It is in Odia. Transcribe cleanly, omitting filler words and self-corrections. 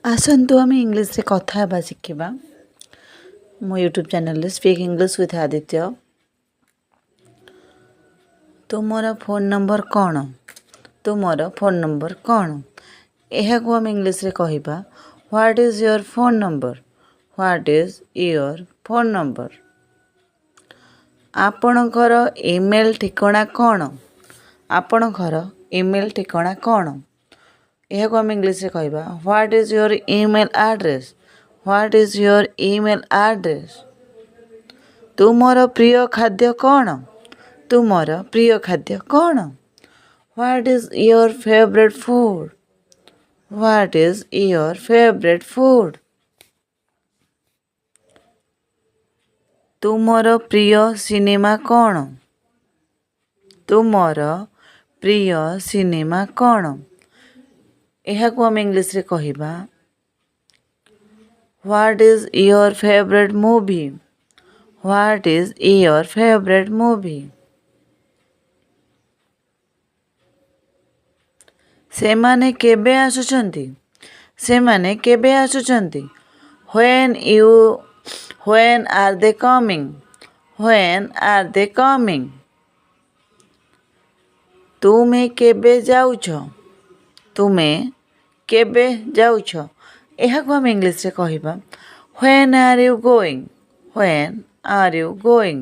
ଆସନ୍ତୁ ଆମେ ଇଂଲିଶରେ କଥା ହେବା ଶିଖିବା। ମୋ ୟୁଟ୍ୟୁବ୍ ଚ୍ୟାନେଲରେ ସ୍ପିକ୍ ଇଂଲିଶ ୱିଥ୍ ଆଦିତ୍ୟ। ତୁମର ଫୋନ୍ ନମ୍ବର କ'ଣ? ତୁମର ଫୋନ୍ ନମ୍ବର କ'ଣ? ଏହାକୁ ଆମେ ଇଂଲିଶରେ କହିବା what is your phone number? What is your phone number? ଆପଣଙ୍କର ଇମେଲ୍ ଠିକଣା କ'ଣ? ଆପଣଙ୍କର ଇମେଲ୍ ଠିକଣା କ'ଣ? ଏହାକୁ ଆମେ ଇଂଲିଶରେ କହିବା what is your email address? What is your email address? ତୁମର ପ୍ରିୟ ଖାଦ୍ୟ କ'ଣ? ତୁମର ପ୍ରିୟ ଖାଦ୍ୟ କ'ଣ? What is your favourite food? What is your favourite food? ତୁମର ପ୍ରିୟ ସିନେମା କ'ଣ? ତୁମର ପ୍ରିୟ ସିନେମା କ'ଣ? ଏହାକୁ ଆମେ ଇଂଲିଶରେ କହିବା what is your favourite movie? What is your favourite movie? ସେମାନେ କେବେ ଆସୁଛନ୍ତି? ସେମାନେ କେବେ ଆସୁଛନ୍ତି? When are they coming? When are they coming? ତୁମେ କେବେ ଯାଉଛ? ତୁମେ କେବେ ଯାଉଛ? ଏହାକୁ ଆମେ ଇଂଲିଶରେ କହିବା When are you going? When are you going?